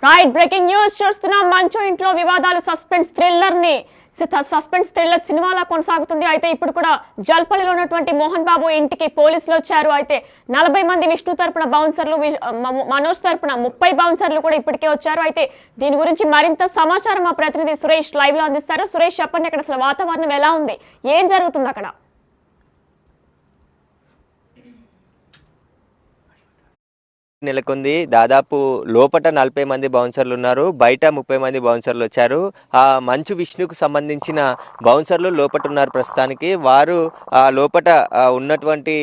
Right breaking news చూస్తున్నాం. మంచు ఇంట్లో వివాదాలు సస్పెన్స్ థ్రిల్లర్ సినిమాలా కొనసాగుతుంది. అయితే ఇప్పుడు కూడా జల్పల్లిలో ఉన్నటువంటి మోహన్ బాబు ఇంటికి పోలీసులు వచ్చారు. అయితే 40 మంది విష్ణు తరపున బౌన్సర్లు, మనోజ్ తరపున 30 బౌన్సర్లు కూడా ఇప్పటికే వచ్చారు. అయితే దీని గురించి మరింత సమాచారం మా ప్రతినిధి సురేష్ లైవ్ లో అందిస్తారు. సురేష్, చెప్పండి, అక్కడ అసలు వాతావరణం ఎలా ఉంది, ఏం జరుగుతుంది అక్కడ? నెలకొంది. దాదాపు లోపట 40 మంది బౌన్సర్లు ఉన్నారు, బయట 30 మంది బౌన్సర్లు వచ్చారు. ఆ మంచు విష్ణుకు సంబంధించిన బౌన్సర్లు లోపట ఉన్నారు. ప్రస్తుతానికి వారు లోపట ఉన్నటువంటి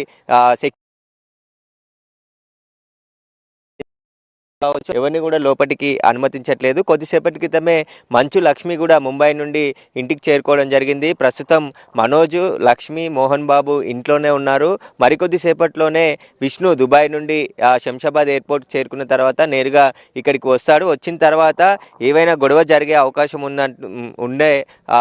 ఎవరిని కూడా లోపలికి అనుమతించట్లేదు. కొద్దిసేపటి క్రితమే మంచు లక్ష్మి కూడా ముంబై నుండి ఇంటికి చేరుకోవడం జరిగింది. ప్రస్తుతం మనోజ్, లక్ష్మి, మోహన్ బాబు ఇంట్లోనే ఉన్నారు. మరికొద్ది సేపట్లోనే విష్ణు దుబాయ్ నుండి శంషాబాద్ ఎయిర్పోర్ట్ చేరుకున్న తర్వాత నేరుగా ఇక్కడికి వస్తాడు. వచ్చిన తర్వాత ఏవైనా గొడవ జరిగే అవకాశం ఉండే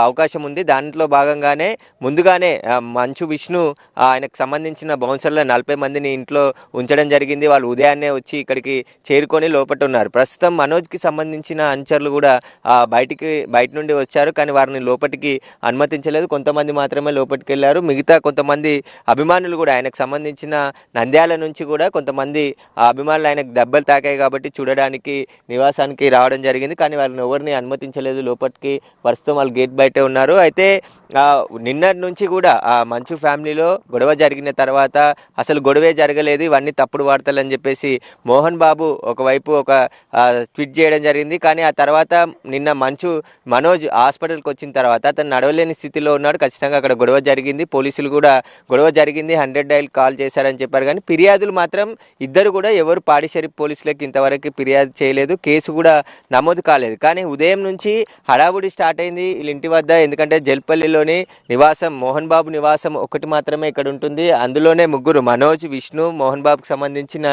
అవకాశం ఉంది. దాంట్లో భాగంగానే ముందుగానే మంచు విష్ణు ఆయనకు సంబంధించిన బౌన్సర్ల 40 మందిని ఇంట్లో ఉంచడం జరిగింది. వాళ్ళు ఉదయాన్నే వచ్చి ఇక్కడికి చేరుకొని లోపట ఉన్నారు. ప్రస్తుతం మనోజ్కి సంబంధించిన అనుచరులు కూడా బయట నుండి వచ్చారు, కానీ వారిని లోపలికి అనుమతించలేదు. కొంతమంది మాత్రమే లోపలికి వెళ్ళారు. మిగతా కొంతమంది అభిమానులు కూడా ఆయనకు సంబంధించిన నంద్యాల నుంచి కూడా కొంతమంది అభిమానులు ఆయనకు దెబ్బలు తాకాయి కాబట్టి చూడడానికి నివాసానికి రావడం జరిగింది, కానీ వారిని ఎవరిని అనుమతించలేదు లోపలికి. ప్రస్తుతం వాళ్ళు గేట్ బయటే ఉన్నారు. అయితే నిన్నటి నుంచి కూడా మంచు ఫ్యామిలీలో గొడవ జరిగిన తర్వాత అసలు గొడవే జరగలేదు, ఇవన్నీ తప్పుడు వార్తలు అని చెప్పేసి మోహన్ బాబు ఒకవైపు ఒక ట్వీట్ చేయడం జరిగింది. కానీ ఆ తర్వాత నిన్న మనోజ్ హాస్పిటల్కి వచ్చిన తర్వాత అతను నడవలేని స్థితిలో ఉన్నాడు. ఖచ్చితంగా అక్కడ గొడవ జరిగింది, పోలీసులు కూడా గొడవ జరిగింది 100 డైల్ కాల్ చేశారని చెప్పారు. కానీ ఫిర్యాదులు మాత్రం ఇద్దరు కూడా ఎవరు పాడిషరీఫ్ పోలీసులకి ఇంతవరకు ఫిర్యాదు చేయలేదు, కేసు కూడా నమోదు కాలేదు. కానీ ఉదయం నుంచి హడావుడి స్టార్ట్ అయింది వీళ్ళ ఇంటి వద్ద. ఎందుకంటే జల్పల్లిలోని నివాసం, మోహన్ బాబు నివాసం ఒకటి మాత్రమే ఇక్కడ ఉంటుంది. అందులోనే ముగ్గురు, మనోజ్, విష్ణు, మోహన్ బాబుకి సంబంధించిన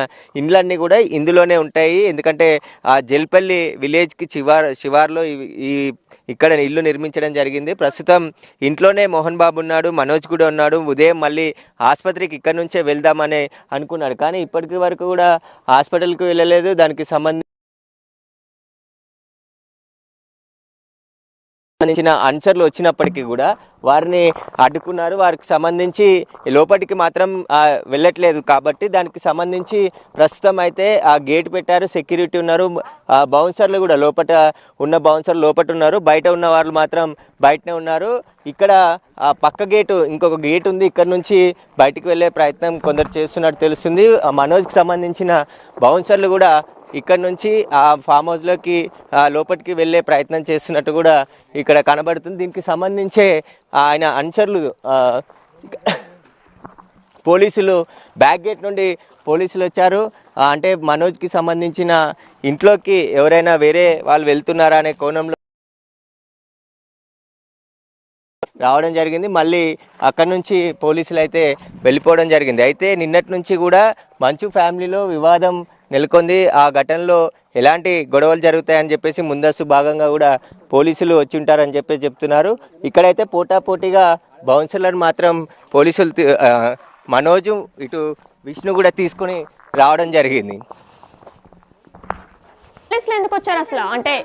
ఇండ్లన్నీ కూడా ఇందులోనే ఉంటాయి. ఎందుకంటే ఆ జల్పల్లి విలేజ్కి శివార్లో ఇక్కడ ఇల్లు నిర్మించడం జరిగింది. ప్రస్తుతం ఇంట్లోనే మోహన్ బాబు ఉన్నాడు, మనోజ్ కూడా ఉన్నాడు. ఉదయం మళ్ళీ ఆసుపత్రికి ఇక్కడ నుంచే వెళ్దామని అనుకున్నాడు, కానీ ఇప్పటికి వరకు కూడా హాస్పిటల్కి వెళ్ళలేదు. దానికి సంబంధించిన ఆన్సర్లు వచ్చినప్పటికీ కూడా వారిని అడ్డుకున్నారు. వారికి సంబంధించి లోపలికి మాత్రం వెళ్ళట్లేదు. కాబట్టి దానికి సంబంధించి ప్రస్తుతం అయితే ఆ గేట్ పెట్టారు, సెక్యూరిటీ ఉన్నారు. బౌన్సర్లు కూడా ఉన్న బౌన్సర్లు లోపల ఉన్నారు, బయట ఉన్న వాళ్ళు మాత్రం బయటనే ఉన్నారు. ఇక్కడ పక్క గేటు, ఇంకొక గేట్ ఉంది, ఇక్కడ నుంచి బయటికి వెళ్ళే ప్రయత్నం కొందరు చేస్తున్నట్టు తెలుస్తుంది. మనోజ్కి సంబంధించిన బౌన్సర్లు కూడా ఇక్కడ నుంచి ఆ ఫామ్ హౌస్లోకి లోపలికి వెళ్ళే ప్రయత్నం చేస్తున్నట్టు కూడా ఇక్కడ కనబడుతుంది. దీనికి సంబంధించే ఆయన అనుచరులు పోలీసులు బ్యాక్ గేట్ నుండి పోలీసులు వచ్చారు. అంటే మనోజ్కి సంబంధించిన ఇంట్లోకి ఎవరైనా వేరే వాళ్ళు వెళ్తున్నారా అనే కోణంలో రావడం జరిగింది. మళ్ళీ అక్కడి నుంచి పోలీసులు అయితే వెళ్ళిపోవడం జరిగింది. అయితే నిన్నటి నుంచి కూడా మంచు ఫ్యామిలీలో వివాదం నెలకొంది. ఆ ఘటనలో ఎలాంటి గొడవలు జరుగుతాయని చెప్పేసి ముందస్తు భాగంగా కూడా పోలీసులు వచ్చి ఉంటారని చెప్పేసి చెప్తున్నారు. ఇక్కడైతే పోటాపోటీగా బౌన్సర్లను మాత్రం పోలీసులు మనోజు ఇటు విష్ణు కూడా తీసుకుని రావడం జరిగింది. పోలీసులు ఎందుకు వచ్చారు అసలు? అంటే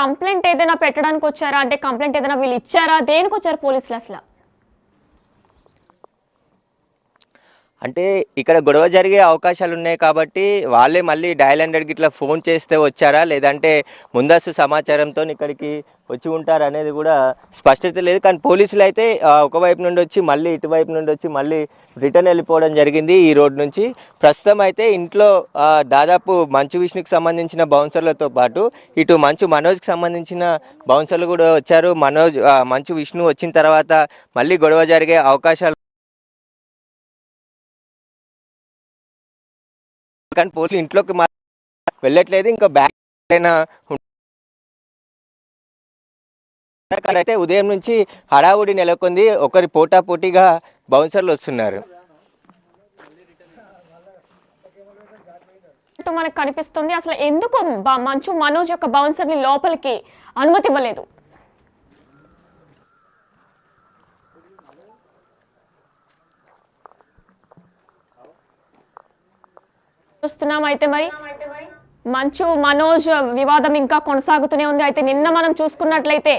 కంప్లైంట్ ఏదైనా పెట్టడానికి వచ్చారా? అంటే కంప్లైంట్ ఏదైనా వీళ్ళు ఇచ్చారా? దేనికి వచ్చారు పోలీసులు అసలు? అంటే ఇక్కడ గొడవ జరిగే అవకాశాలు ఉన్నాయి కాబట్టి వాళ్ళే మళ్ళీ డయల్ 100కి ఇట్లా ఫోన్ చేస్తే వచ్చారా, లేదంటే ముందస్తు సమాచారంతో ఇక్కడికి వచ్చి ఉంటారు అనేది కూడా స్పష్టత లేదు. కానీ పోలీసులు అయితే ఒకవైపు నుండి వచ్చి మళ్ళీ ఇటువైపు నుండి వచ్చి మళ్ళీ రిటర్న్ వెళ్ళిపోవడం జరిగింది ఈ రోడ్ నుంచి. ప్రస్తుతం అయితే ఇంట్లో దాదాపు మంచు విష్ణుకి సంబంధించిన బౌన్సర్లతో పాటు ఇటు మనోజ్కి సంబంధించిన బౌన్సర్లు కూడా వచ్చారు. మంచు విష్ణు వచ్చిన తర్వాత మళ్ళీ గొడవ జరిగే అవకాశాలు, కానీ పోలీసులు ఇంట్లోకి వెళ్ళట్లేదు. ఇంకా బ్యాక్ అయితే ఉదయం నుంచి హడావుడి నెలకొంది. ఒకరి పోటాపోటీగా బౌన్సర్లు వస్తున్నారు. మనకు కనిపిస్తుంది. అసలు ఎందుకు మనోజ్ యొక్క బౌన్సర్ని లోపలికి అనుమతి ఇవ్వలేదు? చూస్తున్నాం. అయితే మరి మంచు మనోజ్ వివాదం ఇంకా కొనసాగుతూనే ఉంది. అయితే నిన్న మనం చూసుకున్నట్లయితే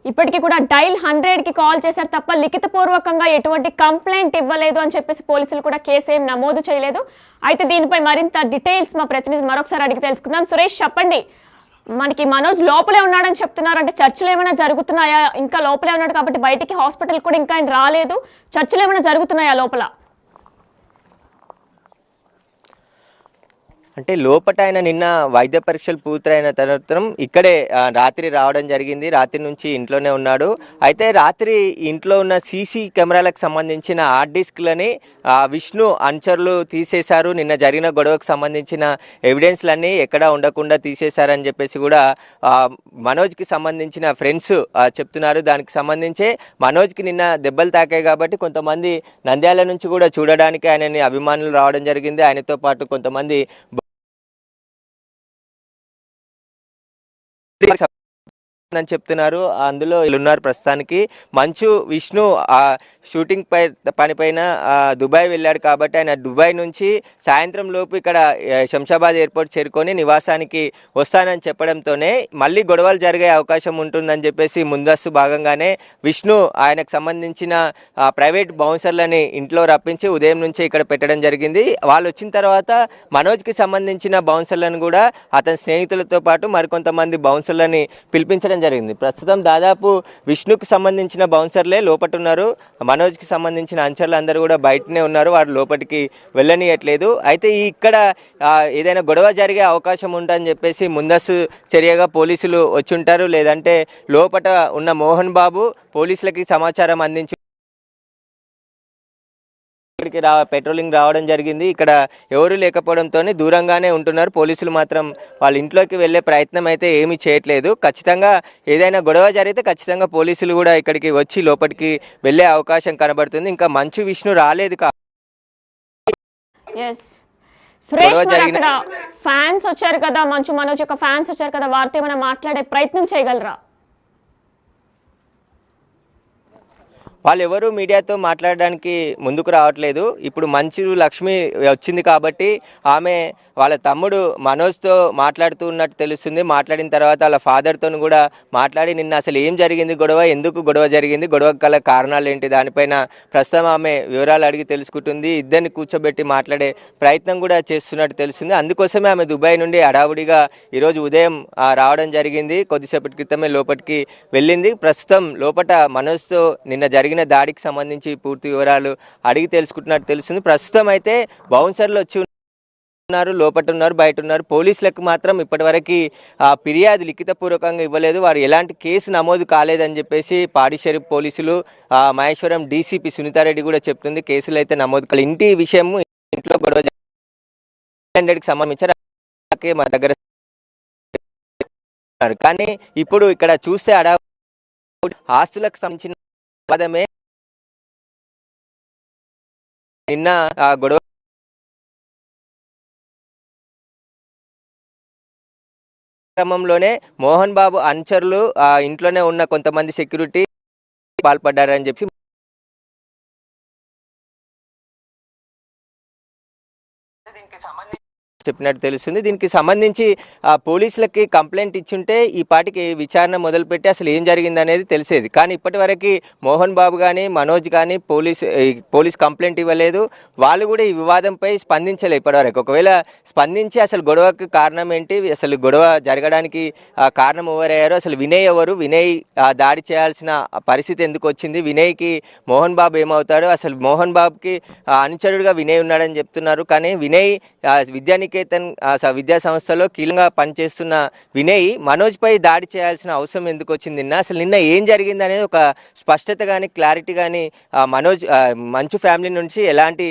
ఇప్పటికీ కూడా డైల్ 100కి కాల్ చేశారు తప్ప లిఖితపూర్వకంగా ఎటువంటి కంప్లైంట్ ఇవ్వలేదు అని చెప్పేసి పోలీసులు కూడా కేసు ఏం నమోదు చేయలేదు. అయితే దీనిపై మరింత డీటెయిల్స్ మా ప్రతినిధి మరొకసారి అడిగి తెలుసుకుందాం. సురేష్, చెప్పండి, మనకి మనోజ్ లోపలే ఉన్నాడని చెప్తున్నారు, అంటే చర్చలు ఏమైనా జరుగుతున్నాయా? ఇంకా లోపలే ఉన్నాడు కాబట్టి బయటికి హాస్పిటల్ కూడా ఇంకా ఆయన రాలేదు. చర్చలు ఏమైనా జరుగుతున్నాయా లోపల? అంటే లోపట ఆయన నిన్న వైద్య పరీక్షలు పూర్తయిన తర్వాత ఇక్కడే రాత్రి రావడం జరిగింది. రాత్రి నుంచి ఇంట్లోనే ఉన్నాడు. అయితే రాత్రి ఇంట్లో ఉన్న సీసీ కెమెరాలకు సంబంధించిన హార్డ్ డిస్క్లని విష్ణు అనుచరులు తీసేశారు. నిన్న జరిగిన గొడవకు సంబంధించిన ఎవిడెన్స్లన్నీ ఎక్కడా ఉండకుండా తీసేశారని చెప్పేసి కూడా మనోజ్కి సంబంధించిన ఫ్రెండ్స్ చెప్తున్నారు. దానికి సంబంధించే మనోజ్కి నిన్న దెబ్బలు తాకాయి కాబట్టి కొంతమంది నంద్యాల నుంచి కూడా చూడడానికి ఆయనని అభిమానులు రావడం జరిగింది. ఆయనతో పాటు కొంతమంది అని చెప్తున్నారు. అందులో ఉన్నారు ప్రస్తుతానికి. మంచు విష్ణు షూటింగ్ పనిపైన దుబాయ్ వెళ్ళాడు కాబట్టి ఆయన దుబాయ్ నుంచి సాయంత్రం లోపు ఇక్కడ శంషాబాద్ ఎయిర్పోర్ట్ చేరుకొని నివాసానికి వస్తానని చెప్పడంతోనే మళ్ళీ గొడవలు జరిగే అవకాశం ఉంటుందని చెప్పేసి ముందస్తు భాగంగానే విష్ణు ఆయనకు సంబంధించిన ప్రైవేట్ బౌన్సర్లని ఇంట్లో రప్పించి ఉదయం నుంచి ఇక్కడ పెట్టడం జరిగింది. వాళ్ళు వచ్చిన తర్వాత మనోజ్కి సంబంధించిన బౌన్సర్లను కూడా అతని స్నేహితులతో పాటు మరికొంతమంది బౌన్సర్లని పిలిపించడం జరిగింది. ప్రస్తుతం దాదాపు విష్ణుకి సంబంధించిన బౌన్సర్లే లోపట ఉన్నారు. మనోజ్కి సంబంధించిన అనుచరులు అందరూ కూడా బయటనే ఉన్నారు. వారు లోపలికి వెళ్ళనీయట్లేదు. అయితే ఇక్కడ ఏదైనా గొడవ జరిగే అవకాశం ఉంటుందని చెప్పేసి ముందస్తు చర్యగా పోలీసులు వచ్చి ఉంటారు. లేదంటే లోపట ఉన్న మోహన్ బాబు పోలీసులకి సమాచారం అందించి ఇక్కడికి పెట్రోలింగ్ రావడం జరిగింది. ఇక్కడ ఎవరు లేకపోవడంతో దూరంగానే ఉంటున్నారు. పోలీసులు మాత్రం వాళ్ళ ఇంట్లోకి వెళ్ళే ప్రయత్నం అయితే ఏమీ చేయట్లేదు. ఖచ్చితంగా ఏదైనా గొడవ జరిగితే ఖచ్చితంగా పోలీసులు కూడా ఇక్కడికి వచ్చి లోపలికి వెళ్ళే అవకాశం కనబడుతుంది. ఇంకా మంచు విష్ణు రాలేదు సురేష్, అక్కడ ఫ్యాన్స్ వచ్చారు కదా, మంచు మనోజ్ యొక్క ఫ్యాన్స్ వచ్చారు కదా, వారితో ఏమైనా మాట్లాడే ప్రయత్నం చేయగలరా? వాళ్ళు ఎవరు మీడియాతో మాట్లాడడానికి ముందుకు రావట్లేదు. ఇప్పుడు మంచు లక్ష్మి వచ్చింది కాబట్టి ఆమె వాళ్ళ తమ్ముడు మనోజ్తో మాట్లాడుతూ ఉన్నట్టు తెలుస్తుంది. మాట్లాడిన తర్వాత వాళ్ళ ఫాదర్తో కూడా మాట్లాడి నిన్న అసలు ఏం జరిగింది గొడవ, ఎందుకు గొడవ జరిగింది, గొడవ గల కారణాలు ఏంటి, దానిపైన ప్రస్తుతం ఆమె వివరాలు అడిగి తెలుసుకుంటుంది. ఇద్దరిని కూర్చోబెట్టి మాట్లాడే ప్రయత్నం కూడా చేస్తున్నట్టు తెలుస్తుంది. అందుకోసమే ఆమె దుబాయ్ నుండి హడావుడిగా ఈరోజు ఉదయం రావడం జరిగింది. కొద్దిసేపటి క్రితమే లోపలికి వెళ్ళింది. ప్రస్తుతం లోపల మనోజ్తో నిన్న జరిగిన దాడికి సంబంధించి పూర్తి వివరాలు అడిగి తెలుసుకుంటున్నట్టు తెలుస్తుంది. ప్రస్తుతం అయితే బౌన్సర్లు వచ్చి ఉన్నారు, లోపట ఉన్నారు, బయట ఉన్నారు. పోలీసులకు మాత్రం ఇప్పటివరకు ఫిర్యాదు లిఖితపూర్వకంగా ఇవ్వలేదు. వారు ఎలాంటి కేసు నమోదు కాలేదని చెప్పేసి పాడి షరీఫ్ పోలీసులు మహేశ్వరం డీసీపీ సునీతారెడ్డి కూడా చెప్తుంది. కేసులు అయితే నమోదు కాలేదు. ఇంటి విషయం ఇంట్లో గొడవ సంబంధించారు మా దగ్గర. కానీ ఇప్పుడు ఇక్కడ చూస్తే ఆస్తులకు సంబంధించిన వాదమే నిన్న గొడవ క్రమంలోనే మోహన్ బాబు అనుచరులు ఇంట్లోనే ఉన్న కొంతమంది సెక్యూరిటీ పాల్పడ్డారని చెప్పి చెప్పినట్టు తెలుస్తుంది. దీనికి సంబంధించి పోలీసులకి కంప్లైంట్ ఇచ్చుంటే ఈ పాటికి విచారణ మొదలుపెట్టి అసలు ఏం జరిగింది అనేది తెలిసేది. కానీ ఇప్పటి వరకు మోహన్ బాబు కానీ మనోజ్ కానీ పోలీస్ కంప్లైంట్ ఇవ్వలేదు. వాళ్ళు కూడా ఈ వివాదంపై స్పందించలేదు ఇప్పటివరకు. ఒకవేళ స్పందించి అసలు గొడవకు కారణం ఏంటి, అసలు గొడవ జరగడానికి కారణం ఎవరయ్యారు, అసలు వినయ్ ఎవరు, వినయ్ దాడి చేయాల్సిన పరిస్థితి ఎందుకు వచ్చింది, వినయ్కి మోహన్ బాబు ఏమవుతాడు, అసలు మోహన్ బాబుకి అనుచరుడుగా వినయ్ ఉన్నాడని చెప్తున్నారు. కానీ వినయ్ విద్యానికేతన్ విద్యా సంస్థలో కీలకంగా పనిచేస్తున్న వినయ్ మనోజ్పై దాడి చేయాల్సిన అవసరం ఎందుకు వచ్చింది, అసలు నిన్న ఏం జరిగింది అనేది ఒక స్పష్టత కానీ క్లారిటీ కానీ మంచు ఫ్యామిలీ నుంచి ఎలాంటి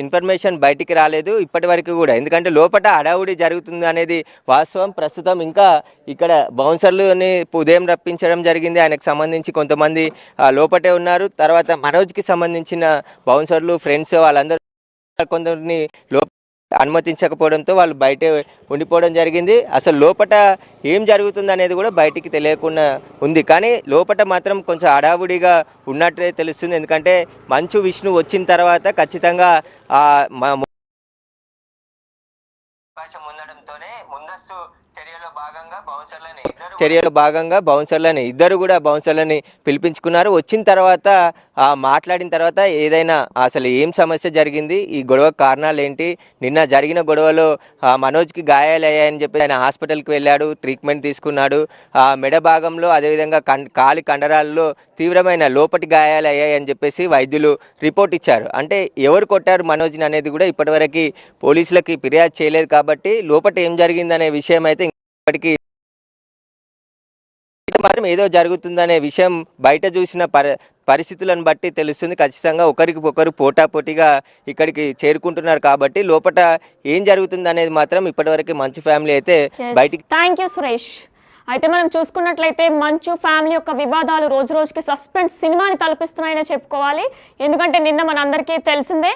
ఇన్ఫర్మేషన్ బయటికి రాలేదు ఇప్పటి వరకు కూడా. ఎందుకంటే లోపల హడావుడి జరుగుతుంది అనేది వాస్తవం. ప్రస్తుతం ఇంకా ఇక్కడ బౌన్సర్లని ఉదయం రప్పించడం జరిగింది. ఆయనకు సంబంధించి కొంతమంది లోపటే ఉన్నారు. తర్వాత మనోజ్కి సంబంధించిన బౌన్సర్లు ఫ్రెండ్స్ వాళ్ళందరూ కొందరిని అనుమతించకపోవడంతో వాళ్ళు బయటే ఉండిపోవడం జరిగింది. అసలు లోపట ఏం జరుగుతుంది అనేది కూడా బయటికి తెలియకుండా ఉంది. కానీ లోపట మాత్రం కొంచెం హడావుడిగా ఉన్నట్టే తెలుస్తుంది. ఎందుకంటే మంచు విష్ణు వచ్చిన తర్వాత ఖచ్చితంగా అవకాశం ఉండడంతోనే ముందస్తు చర్యలో భాగంగా బౌన్సర్లని ఇద్దరు కూడా బౌన్సర్లని పిలిపించుకున్నారు. వచ్చిన తర్వాత మాట్లాడిన తర్వాత ఏదైనా అసలు ఏం సమస్య జరిగింది, ఈ గొడవ కారణాలు ఏంటి, నిన్న జరిగిన గొడవలో మనోజ్కి గాయాలయ్యాయని చెప్పి ఆయన హాస్పిటల్కి వెళ్ళాడు, ట్రీట్మెంట్ తీసుకున్నాడు. మెడ భాగంలో అదేవిధంగా కాలి కండరాల్లో తీవ్రమైన లోపటి గాయాలు అయ్యాయని చెప్పేసి వైద్యులు రిపోర్ట్ ఇచ్చారు. అంటే ఎవరు కొట్టారు మనోజ్ని అనేది కూడా ఇప్పటివరకు పోలీసులకి ఫిర్యాదు చేయలేదు. కాబట్టి లోపట ఏం జరిగిందనే విషయం అయితే ఇప్పటికీ మాత్రం ఏదో జరుగుతుందనే విషయం బయట చూసిన పరిస్థితులను బట్టి తెలుస్తుంది. ఖచ్చితంగా ఒకరికి ఒకరు పోటాపోటీగా ఇక్కడికి చేరుకుంటున్నారు. కాబట్టి లోపల ఏం జరుగుతుంది అనేది మాత్రం ఇప్పటివరకు మంచు ఫ్యామిలీ అయితే బయటికి. Thank you Suresh. అయితే మనం చూసుకున్నట్లయితే మంచు ఫ్యామిలీ యొక్క వివాదాలు రోజు రోజుకి సస్పెన్స్ సినిమాని తలపిస్తున్నాయని చెప్పుకోవాలి. ఎందుకంటే నిన్న మనందరికీ తెలిసిందే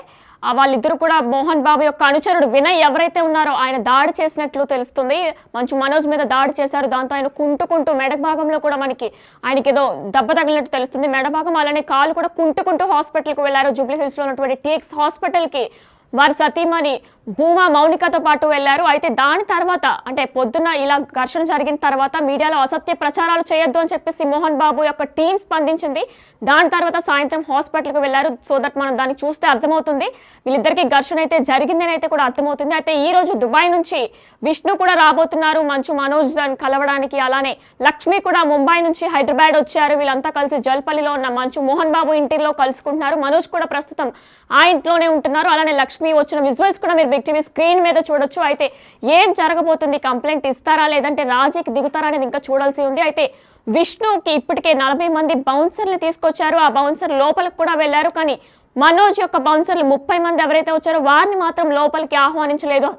వాళ్ళిద్దరు కూడా మోహన్ బాబు యొక్క అనుచరుడు వినయ్ ఎవరైతే ఉన్నారో ఆయన దాడి చేసినట్లు తెలుస్తుంది. మంచు మనోజ్ మీద దాడి చేశారు. దాంతో ఆయన కుంటుకుంటూ మెడ భాగంలో కూడా మనకి ఆయనకి ఏదో దెబ్బ తగిలినట్టు తెలుస్తుంది. మెడ భాగం అలానే కాలు కూడా కుంటుకుంటూ హాస్పిటల్కి వెళ్ళారు. జూబ్లీ హిల్స్లో ఉన్నటువంటి టీఎక్స్ హాస్పిటల్కి వారి సతీమణి భూమా మౌనికతో పాటు వెళ్లారు. అయితే దాని తర్వాత అంటే పొద్దున్న ఇలా ఘర్షణ జరిగిన తర్వాత మీడియాలో అసత్య ప్రచారాలు చేయొద్దు అని చెప్పేసి మోహన్ బాబు యొక్క టీం స్పందించింది. దాని తర్వాత సాయంత్రం హాస్పిటల్కి వెళ్లారు. సో దట్ మనం దాన్ని చూస్తే అర్థమవుతుంది వీళ్ళిద్దరికి ఘర్షణ అయితే జరిగిందని అయితే కూడా అర్థమవుతుంది. అయితే ఈ రోజు దుబాయ్ నుంచి విష్ణు కూడా రాబోతున్నారు మంచు మనోజ్ కలవడానికి. అలానే లక్ష్మి కూడా ముంబై నుంచి హైదరాబాద్ వచ్చారు. వీళ్ళంతా కలిసి జల్పల్లిలో ఉన్న మంచు మోహన్ బాబు ఇంటిలో కలుసుకుంటున్నారు. మనోజ్ కూడా ప్రస్తుతం ఆ ఇంట్లోనే ఉంటున్నారు. అలానే లక్ష్మి వచ్చిన విజువల్స్ కూడా మీరు బిగ్ టీవీ స్క్రీన్ మీద చూడొచ్చు. అయితే ఏం జరగబోతుంది, కంప్లైంట్ ఇస్తారా లేదంటే రాజీకి దిగుతారా అనేది ఇంకా చూడాల్సి ఉంది. అయితే విష్ణుకి ఇప్పటికే 40 మంది బౌన్సర్లు తీసుకొచ్చారు. ఆ బౌన్సర్ లోపలికి కూడా వెళ్లారు. కానీ మనోజ్ యొక్క బౌన్సర్లు 30 మంది ఎవరైతే వచ్చారో వారిని మాత్రం లోపలికి ఆహ్వానించలేదు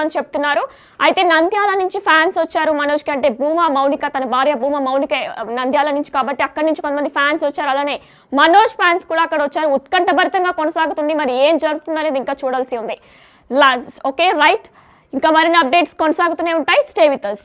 అని చెప్తున్నారు. అయితే నంద్యాల నుంచి ఫ్యాన్స్ వచ్చారు మనోజ్కి. అంటే భూమా మౌనిక తన భార్య భూమా మౌనిక నంద్యాల నుంచి కాబట్టి అక్కడి నుంచి కొంతమంది ఫ్యాన్స్ వచ్చారు. అలానే మనోజ్ ఫ్యాన్స్ కూడా అక్కడ వచ్చారు. ఉత్కంఠభరితంగా కొనసాగుతుంది. మరి ఏం జరుగుతుంది అనేది ఇంకా చూడాల్సి ఉంది. ఓకే రైట్, ఇంకా మరిన్ని అప్డేట్స్ కొనసాగుతూనే ఉంటాయి. Stay with us.